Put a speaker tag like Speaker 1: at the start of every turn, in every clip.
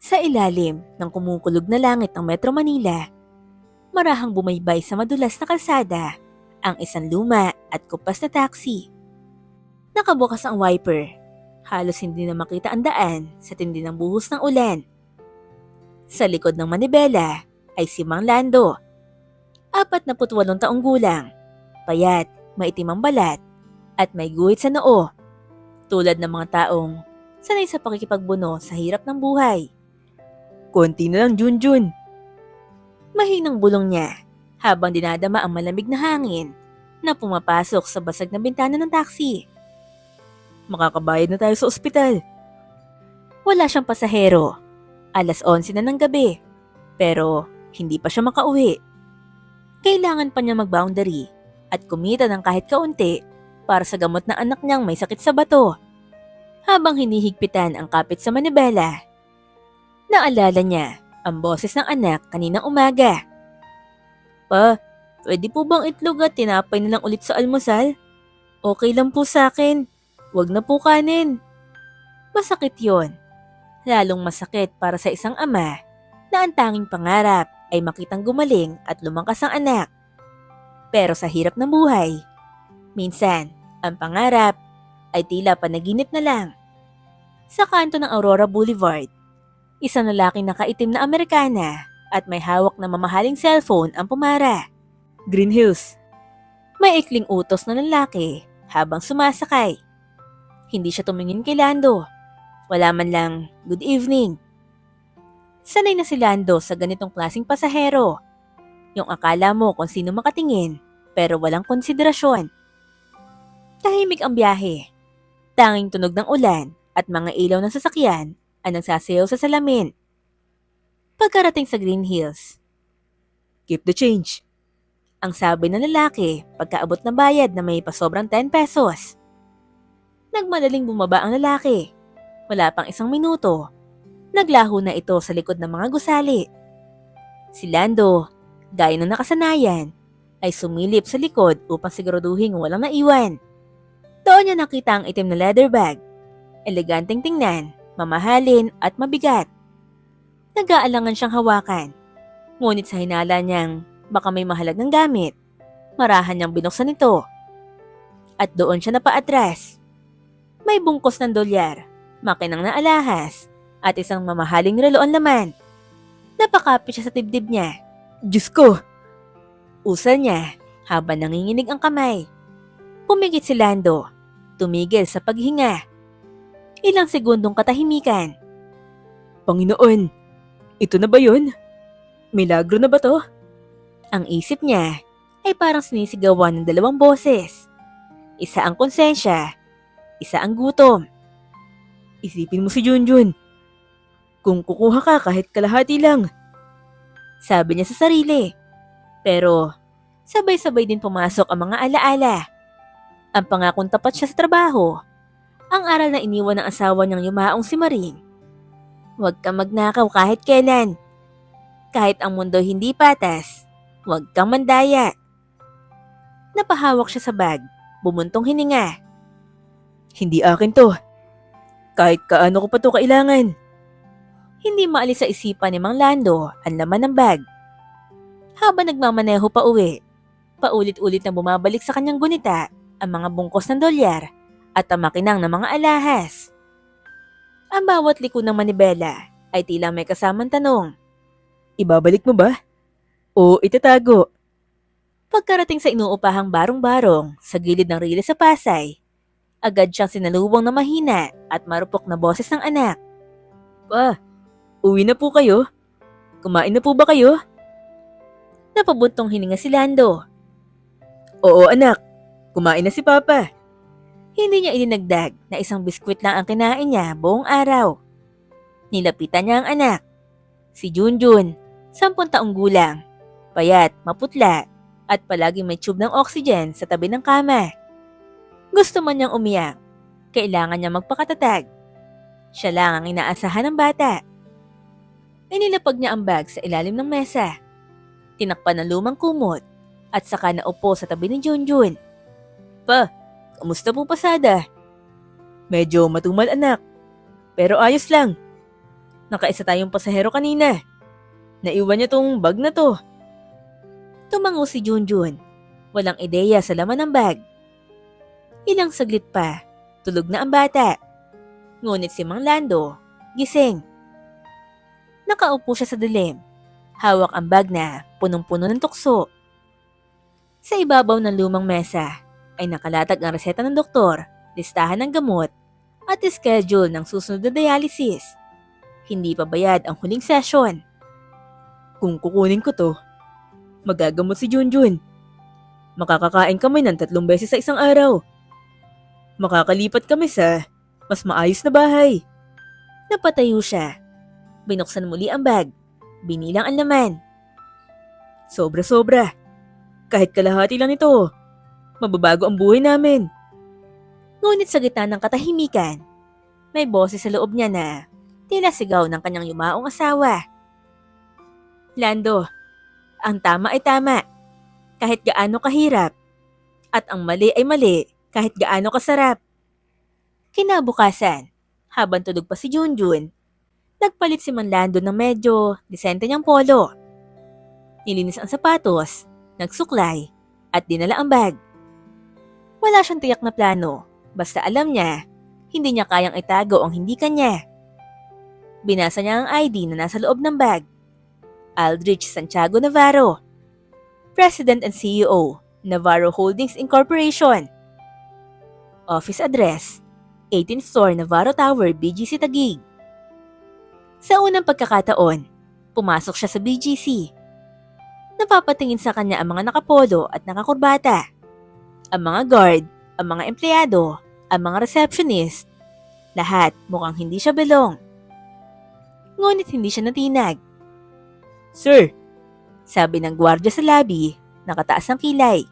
Speaker 1: Sa ilalim ng kumukulog na langit ng Metro Manila, marahang bumaybay sa madulas na kalsada ang isang luma at kupas na taxi. Nakabukas ang wiper. Halos hindi na makita ang daan sa tindi ng buhos ng ulan. Sa likod ng manibela ay si Mang Lando. 48 taong gulang, payat, maitim ang balat, at may guhit sa noo. Tulad ng mga taong sanay sa pakikipagbuno sa hirap ng buhay. Konti na lang, Junjun. Mahinang bulong niya habang dinadama ang malamig na hangin na pumapasok sa basag na bintana ng taxi. Makakabayad na tayo sa ospital. Wala siyang pasahero. 11:00 na ng gabi. Pero hindi pa siya makauwi. Kailangan pa niya mag-boundary at kumita ng kahit kaunti para sa gamot na anak niyang may sakit sa bato. Habang hinihigpitan ang kapit sa manibela, naalala niya ang boses ng anak kaninang umaga. Pa, pwede po bang itlog at tinapay na lang ulit sa almusal? Okay lang po sa akin. Wag na po kanin. Masakit yon. Lalong masakit para sa isang ama na ang tanging pangarap ay makitang gumaling at lumangkas ang anak. Pero sa hirap ng buhay, minsan ang pangarap ay tila panaginip na lang. Sa kanto ng Aurora Boulevard, isang lalaking nakaitim na Amerikana at may hawak na mamahaling cellphone ang pumara. Green Hills. May ikling utos na lalaki habang sumasakay. Hindi siya tumingin kay Lando. Wala man lang good evening. Sanay na si Lando sa ganitong klaseng pasahero. Yung akala mo kung sino makatingin pero walang konsiderasyon. Tahimik ang biyahe. Tanging tunog ng ulan at mga ilaw ng sasakyan ang nagsasayaw sa salamin. Pagkarating sa Green Hills, "Keep the change," ang sabi ng lalaki pagkaabot ng bayad na may pasobrang 10 pesos. Nagmadaling bumaba ang lalaki. Wala pang 1 minuto. Naglaho na ito sa likod ng mga gusali. Si Lando, gaya ng nakasanayan, ay sumilip sa likod upang siguraduhin walang naiwan. Doon niya nakita ang itim na leather bag. Eleganteng tingnan, mamahalin at mabigat. Nag-aalangan siyang hawakan. Ngunit sa hinala niyang baka may mahalagang gamit, marahan niyang binuksan ito. At doon siya napaatras. May bungkos ng dolyar, makinang na alahas, at isang mamahaling relo ang laman. Napakapit siya sa dibdib niya. "Diyos ko!" Usal niya habang nanginginig ang kamay. Pumigit si Lando. Tumigil sa paghinga. Ilang segundong katahimikan. "Panginoon, ito na ba yun? Milagro na ba to?" Ang isip niya ay parang sinisigawan ng 2 boses. Isa ang konsensya, isa ang gutom. "Isipin mo si Junjun. Kung kukuha ka kahit kalahati lang," sabi niya sa sarili. Pero sabay-sabay din pumasok ang mga alaala. Ang pangakong tapat siya sa trabaho. Ang aral na iniwan ng asawa niyang yumaong si Maring. Huwag kang magnakaw kahit kailan. Kahit ang mundo hindi patas, huwag kang mandaya. Napahawak siya sa bag, bumuntong hininga. "Hindi akin to. Kahit kaano ko pa to kailangan." Hindi maalis sa isipan ni Mang Lando ang laman ng bag. Habang nagmamaneho pa uwi, paulit-ulit na bumabalik sa kanyang gunita ang mga bungkos ng dolyar at ang makinang ng mga alahas. Ang bawat liko ng manibela ay tila may kasamang tanong. "Ibabalik mo ba? O itatago?" Pagkarating sa inuupahang barong-barong sa gilid ng riles sa Pasay, agad siyang sinalubong na mahina at marupok na boses ng anak. "Pa, uwi na po kayo? Kumain na po ba kayo?" Napabuntong hininga si Lando. "Oo anak, kumain na si Papa." Hindi niya idinagdag na isang biskwit lang ang kinain niya buong araw. Nilapitan niya ang anak. Si Junjun, 10 taong gulang, payat, maputla, at palagi may tube ng oxygen sa tabi ng kama. Gusto man niyang umiyak, kailangan niya magpakatatag. Siya lang ang inaasahan ng bata. Inilapag niya ang bag sa ilalim ng mesa. Tinakpan ng lumang kumot at saka naupo sa tabi ni Junjun. "Pa, kamusta po pasada?" "Medyo matumal anak, pero ayos lang." Nakaisa tayong pasahero kanina. Naiwan niya tong bag na to. Tumango si Junjun. Walang ideya sa laman ng bag. Ilang saglit pa, tulog na ang bata. Ngunit si Mang Lando, gising. Nakaupo siya sa dilim. Hawak ang bag na punong-puno ng tukso. Sa ibabaw ng lumang mesa ay nakalatag ang reseta ng doktor, listahan ng gamot, at schedule ng susunod na dialysis. Hindi pa bayad ang huling session. Kung kukunin ko to, magagamot si Junjun. Makakakain kami ng 3 beses sa isang araw. Makakalipat kami sa mas maayos na bahay. Napatayo siya. Binuksan muli ang bag. Binilang ang laman. Sobra-sobra. Kahit kalahati lang ito, mababago ang buhay namin. Ngunit sa gitna ng katahimikan, may boses sa loob niya na tila sigaw ng kanyang yumaong asawa. Lando, ang tama ay tama, kahit gaano kahirap. At ang mali ay mali, kahit gaano kasarap. Kinabukasan, habang tulog pa si Junjun, nagpalit si Manlando ng medyo disente niyang polo. Nilinis ang sapatos, nagsuklay, at dinala ang bag. Wala siyang tiyak na plano, basta alam niya, hindi niya kayang itago ang hindi kanya. Binasa niya ang ID na nasa loob ng bag. Aldrich Santiago Navarro, President and CEO, Navarro Holdings Incorporation. Office address, 18th floor Navarro Tower, BGC Taguig. Sa unang pagkakataon, pumasok siya sa BGC. Napapatingin sa kanya ang mga nakapolo at nakakurbata. Ang mga guard, ang mga empleyado, ang mga receptionist. Lahat mukhang hindi siya belong. Ngunit hindi siya natinag. Sir, sabi ng gwardiya sa lobby, nakataas ang kilay.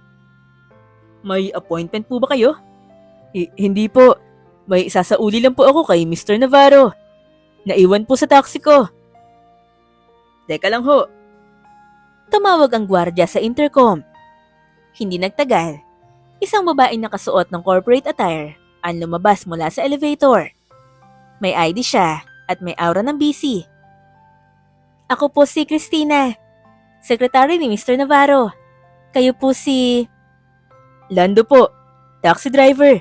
Speaker 1: May appointment po ba kayo? Hindi po. May isasauli lang po ako kay Mr. Navarro. Naiwan po sa taxi ko. Teka lang ho. Tumawag ang gwardiya sa intercom. Hindi nagtagal. Isang babaeng nakasuot ng corporate attire ang lumabas mula sa elevator. May ID siya at may aura ng busy. Ako po si Christina, sekretary ni Mr. Navarro. Kayo po si... Lando po, taxi driver.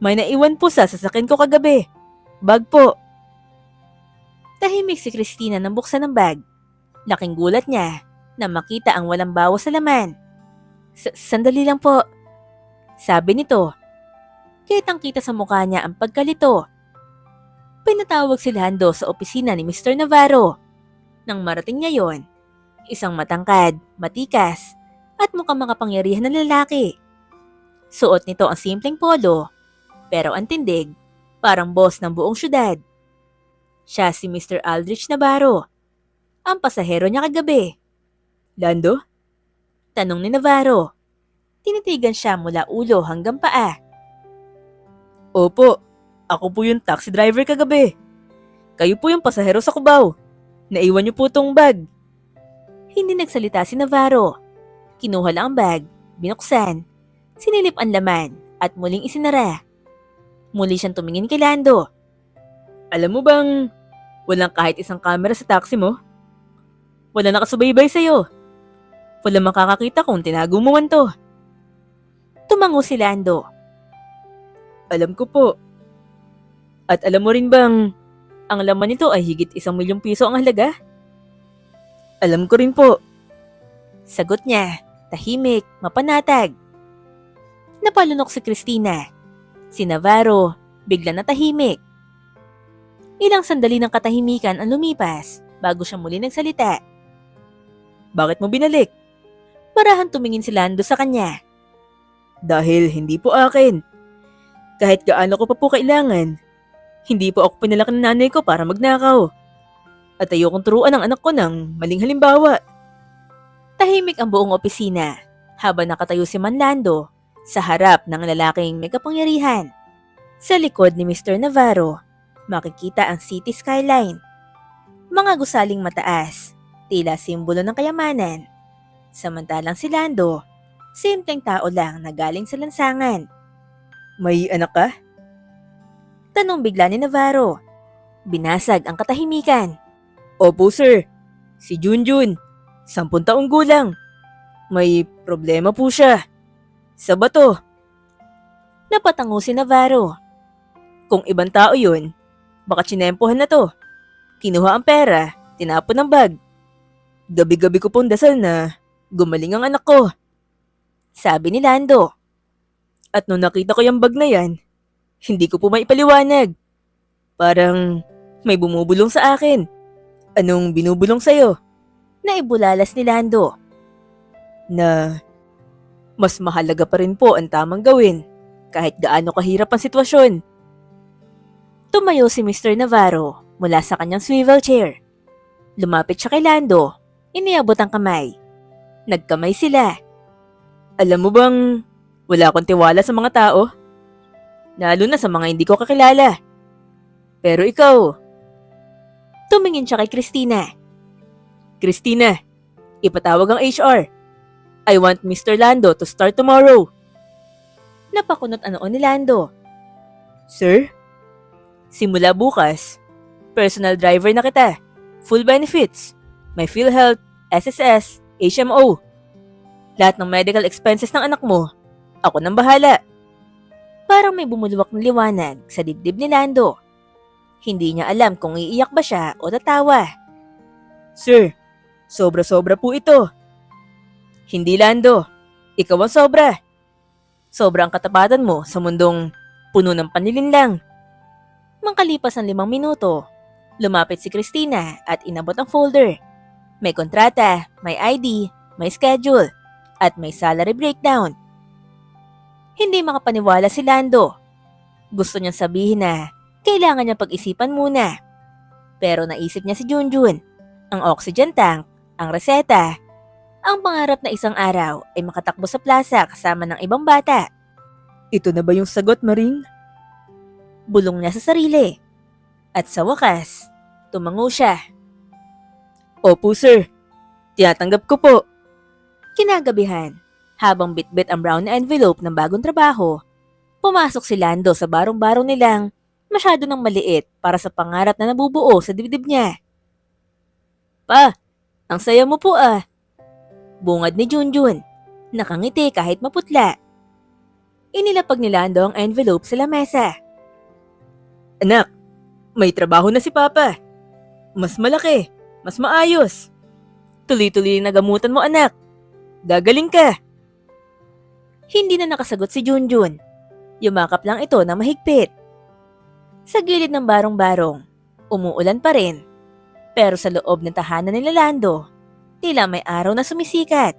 Speaker 1: May naiwan po sa sasakyan ko kagabi. Bag po. Tahimik si Christina nang buksan ang bag. Laking gulat niya na makita ang walang bawas sa laman. Sandali lang po, sabi nito. Kitang-kita sa mukha niya ang pagkalito. Pinatawag si Lando sa opisina ni Mr. Navarro. Nang marating niya yon, isang matangkad, matikas, at mukhang makapangyarihan na lalaki. Suot nito ang simpleng polo, pero ang tindig, parang boss ng buong syudad. Siya si Mr. Aldrich Navarro, ang pasahero niya kagabi. Lando? Tanong ni Navarro. Tinitigan siya mula ulo hanggang paa. Opo, ako po yung taxi driver kagabi. Kayo po yung pasahero sa Cubao. Naiwan niyo po tong bag. Hindi nagsalita si Navarro. Kinuha lang ang bag, binuksan, sinilip ang laman at muling isinara. Muli siyang tumingin kay Lando. Alam mo bang walang kahit isang camera sa taxi mo? Wala nakasubaybay sa'yo. Wala makakakita kung tinago mo man to. Tumango si Lando. Alam ko po. At alam mo rin bang ang laman nito ay higit 1 milyong piso ang halaga? Alam ko rin po. Sagot niya, tahimik, mapanatag. Napalunok si Christina. Si Navarro, bigla na tahimik. Ilang sandali ng katahimikan ang lumipas bago siya muli nagsalita. Bakit mo binalik? Marahan tumingin si Lando sa kanya. Dahil hindi po akin. Kahit gaano ko pa po kailangan, hindi po ako pinalaki ng nanay ko para magnakaw. At ayokong turuan ang anak ko ng maling halimbawa. Tahimik ang buong opisina habang nakatayo si Manlando sa harap ng lalaking may kapangyarihan. Sa likod ni Mr. Navarro, makikita ang city skyline. Mga gusaling mataas, tila simbolo ng kayamanan. Samantalang si Lando, simpleng tao lang na galing sa lansangan. May anak ka? Tanong bigla ni Navarro. Binasag ang katahimikan.
Speaker 2: Opo sir, si Junjun, 10 taong gulang. May problema po siya. Sa bato.
Speaker 1: Napatango si Navarro.
Speaker 2: Kung ibang tao yun, baka tsinempohan na to. Kinuha ang pera, tinapon ang bag. Gabi-gabi ko pong dasal na gumaling ang anak ko.
Speaker 1: Sabi ni Lando.
Speaker 2: At nung nakita ko yung bag na yan, hindi ko po maipaliwanag. Parang may bumubulong sa akin. Anong binubulong sa'yo?
Speaker 1: Naibulalas ni Lando.
Speaker 2: Na mas mahalaga pa rin po ang tamang gawin kahit gaano kahirap ang sitwasyon.
Speaker 1: Tumayo si Mr. Navarro mula sa kanyang swivel chair. Lumapit siya kay Lando. Iniabot ang kamay. Nagkamay sila.
Speaker 2: Alam mo bang wala akong tiwala sa mga tao? Lalo na sa mga hindi ko kakilala. Pero ikaw.
Speaker 1: Tumingin siya kay Christina.
Speaker 2: Christina, ipatawag ang HR. I want Mr. Lando to start tomorrow.
Speaker 1: Napakunot ang noon ni Lando.
Speaker 2: Sir? Simula bukas, personal driver na kita. Full benefits. May PhilHealth, SSS, HMO. Lahat ng medical expenses ng anak mo, ako nang bahala.
Speaker 1: Parang may bumulwak ng liwanag sa dibdib ni Lando. Hindi niya alam kung iiyak ba siya o tatawa.
Speaker 2: Sir, sobra-sobra po ito. Hindi Lando, ikaw ang sobra. Sobra ang katapatan mo sa mundong puno ng panlilinlang.
Speaker 1: Makalipas ang 5 minuto, lumapit si Christina at inabot ang folder. May kontrata, may ID, may schedule, at may salary breakdown. Hindi makapaniwala si Lando. Gusto niyang sabihin na kailangan niya pag-isipan muna. Pero naisip niya si Junjun, ang oxygen tank, ang reseta, ang pangarap na isang araw ay makatakbo sa plaza kasama ng ibang bata.
Speaker 2: Ito na ba yung sagot, Maring?
Speaker 1: Bulong niya sa sarili. At sa wakas, tumango siya.
Speaker 2: Opo sir, tinatanggap ko po.
Speaker 1: Kinagabihan, habang bitbit ang brown na envelope ng bagong trabaho, pumasok si Lando sa barong-barong nilang masyado nang maliit para sa pangarap na nabubuo sa dibdib niya.
Speaker 2: Pa, ang saya mo po ah.
Speaker 1: Bungad ni Junjun, nakangiti kahit maputla. Inilapag ni Lando ang envelope sa lamesa.
Speaker 2: Anak, may trabaho na si Papa. Mas malaki, mas maayos. Tuloy-tuloy na gamutan mo anak. Gagaling ka.
Speaker 1: Hindi na nakasagot si Junjun. Yumakap lang ito na mahigpit. Sa gilid ng barong-barong, umuulan pa rin. Pero sa loob ng tahanan ni Lando, tila may araw na sumisikat.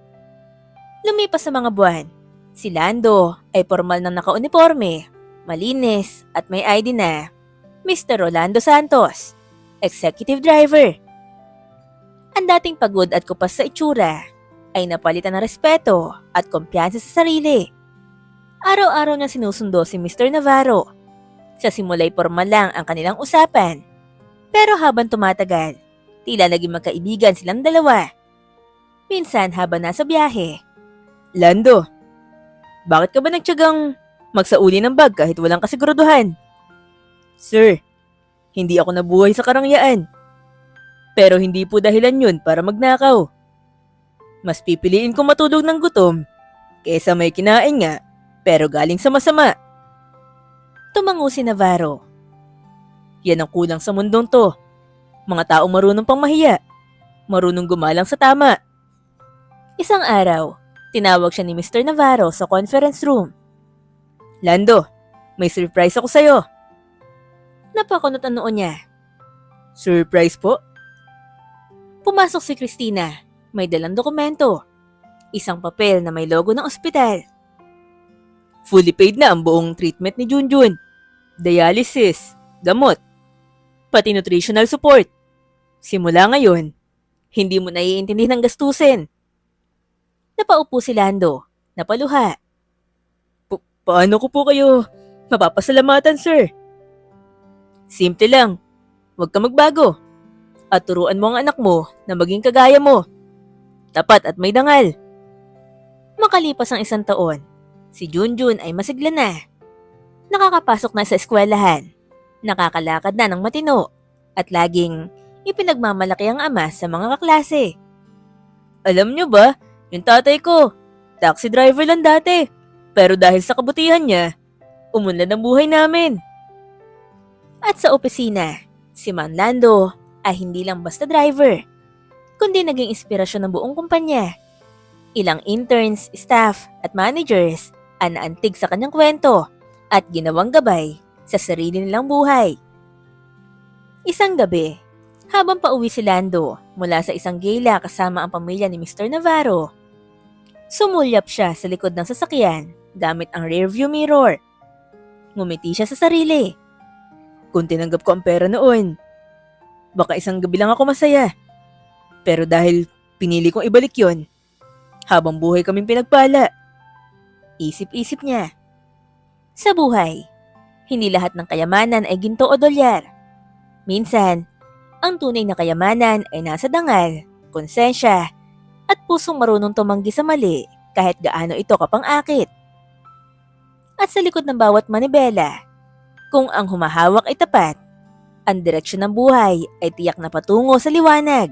Speaker 1: Lumipas sa mga buwan, si Lando ay formal na naka-uniforme, malinis at may ID na Mr. Rolando Santos, executive driver. Ang dating pagod at kupas sa itsura ay napalitan ng respeto at kumpiyansa sa sarili. Araw-araw niya sinusundo si Mr. Navarro. Sa simula'y formal lang ang kanilang usapan. Pero habang tumatagal, tila naging magkaibigan silang dalawa. Minsan habang nasa biyahe.
Speaker 2: Lando, bakit ka ba nagtiyagang magsauli ng bag kahit walang kasiguraduhan? Sir, hindi ako nabuhay sa karangyaan. Pero hindi po dahilan yun para magnakaw. Mas pipiliin ko matulog ng gutom kaysa may kinain nga pero galing sa masama.
Speaker 1: Tumango si Navarro.
Speaker 2: Yan ang kulang sa mundong to. Mga taong marunong pang mahiya. Marunong gumalang sa tama.
Speaker 1: Isang araw, tinawag siya ni Mr. Navarro sa conference room.
Speaker 2: Lando, may surprise ako sa'yo.
Speaker 1: Napakunot ang noo niya.
Speaker 2: Surprise po?
Speaker 1: Pumasok si Christina. May dalang dokumento. Isang papel na may logo ng ospital.
Speaker 2: Fully paid na ang buong treatment ni Junjun. Dialysis, gamot, pati nutritional support. Simula ngayon, hindi mo naiintindihan ang gastusin.
Speaker 1: Napaupo si Lando. Napaluha.
Speaker 2: Paano ko po kayo mapapasalamatan, sir? Simple lang. Huwag ka magbago. At turuan mo ang anak mo na maging kagaya mo. Tapat at may dangal.
Speaker 1: Makalipas ang 1 taon, si Junjun ay masigla na. Nakakapasok na sa eskwelahan. Nakakalakad na ng matino. at laging ipinagmamalaki ang ama sa mga kaklase.
Speaker 2: Alam nyo ba, yung tatay ko, taxi driver lang dati. Pero dahil sa kabutihan niya, umunlad ang buhay namin.
Speaker 1: At sa opisina, si Mang Lando ay hindi lang basta driver, kundi naging inspirasyon ng buong kumpanya. Ilang interns, staff at managers ang naantig sa kanyang kwento at ginawang gabay sa sarili nilang buhay. Isang gabi, habang pauwi si Lando mula sa isang gala kasama ang pamilya ni Mr. Navarro, sumulyap siya sa likod ng sasakyan gamit ang rearview mirror. Ngumiti siya sa sarili.
Speaker 2: Kung tinanggap ko ang pera noon, baka isang gabi lang ako masaya. Pero dahil pinili kong ibalik yon, habang buhay kaming pinagpala.
Speaker 1: Isip-isip niya. Sa buhay, hindi lahat ng kayamanan ay ginto o dolyar. Minsan, ang tunay na kayamanan ay nasa dangal, konsensya, at pusong marunong tumanggi sa mali kahit gaano ito kapang-akit. At sa likod ng bawat manibela, kung ang humahawak ay tapat, ang direksyon ng buhay ay tiyak na patungo sa liwanag.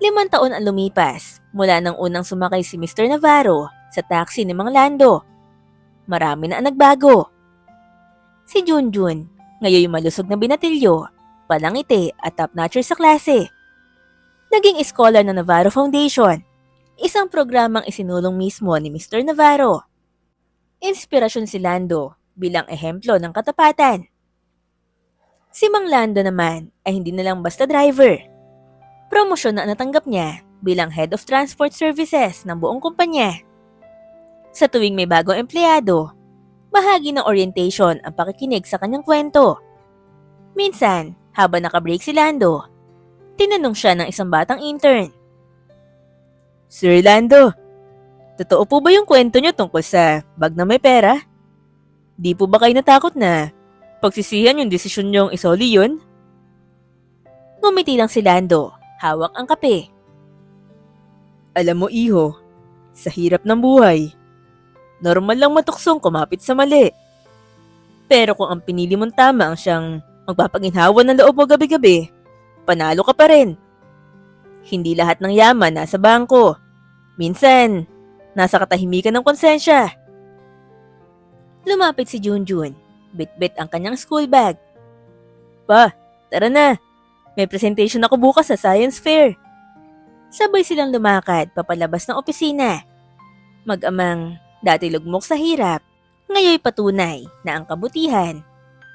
Speaker 1: 5 taon ang lumipas mula nang unang sumakay si Mr. Navarro sa taxi ni Mang Lando. Marami na ang nagbago. Si Junjun, ngayon malusog na binatilyo, palangiti at top-notcher sa klase. Naging scholar ng Navarro Foundation, isang programang isinulong mismo ni Mr. Navarro. Inspirasyon si Lando bilang ehemplo ng katapatan. Si Mang Lando naman ay hindi na lang basta driver. Promosyon na natanggap niya bilang Head of Transport Services ng buong kumpanya. Sa tuwing may bagong empleyado, bahagi ng orientation ang pakikinig sa kanyang kwento. Minsan, habang nakabreak si Lando, tinanong siya ng isang batang intern.
Speaker 2: Sir Lando, totoo po ba yung kwento niyo tungkol sa bag na may pera? Di po ba kayo natakot na pagsisihan yung desisyon niyong isoli yun?
Speaker 1: Ngumiti lang si Lando, hawak ang kape.
Speaker 2: Alam mo iho, sa hirap ng buhay, normal lang matuksong kumapit sa mali. Pero kung ang pinili mong tama ang siyang magpapaginhawa ng loob mo gabi-gabi, panalo ka pa rin. Hindi lahat ng yaman nasa bangko. Minsan, nasa katahimikan ng konsensya.
Speaker 1: Lumapit si Junjun, bit-bit ang kanyang school bag.
Speaker 2: Pa, tara na. May presentation ako bukas sa science fair.
Speaker 1: Sabay silang lumakad papalabas ng opisina. Mag-amang dati lugmok sa hirap, ngayon patunay na ang kabutihan,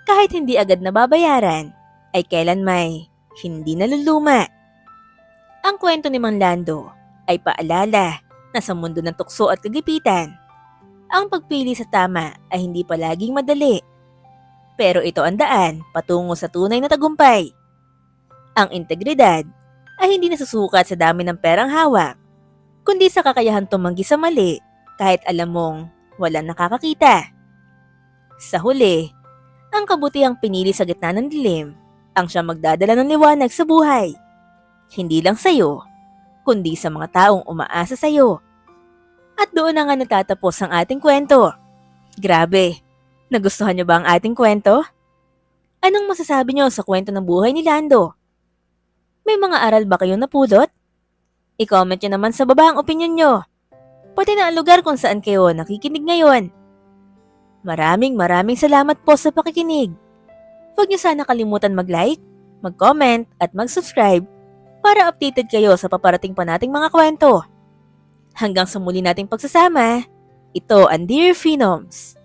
Speaker 1: kahit hindi agad nababayaran, ay kailan may hindi naluluma. Ang kwento ni Mang Lando ay paalala na sa mundo ng tukso at kagipitan, ang pagpili sa tama ay hindi palaging madali. Pero ito ang daan patungo sa tunay na tagumpay. Ang integridad ay hindi nasusukat sa dami ng perang hawak, kundi sa kakayahan tumanggi sa mali kahit alam mong walang nakakakita. Sa huli, ang kabutihang pinili sa gitna ng dilim ang siyang magdadala ng liwanag sa buhay. Hindi lang sa'yo, kundi sa mga taong umaasa sa'yo. At doon na nga natatapos ang ating kwento. Grabe, nagustuhan niyo ba ang ating kwento? Anong masasabi niyo sa kwento ng buhay ni Lando? May mga aral ba kayong napulot? I-comment niyo naman sa baba ang opinion niyo. Pati na ang lugar kung saan kayo nakikinig ngayon. Maraming salamat po sa pakikinig. Huwag niyo sana kalimutan mag-like, mag-comment at mag-subscribe para updated kayo sa paparating pa nating mga kwento. Hanggang sa muli nating pagsasama, ito ang Dear Phenoms.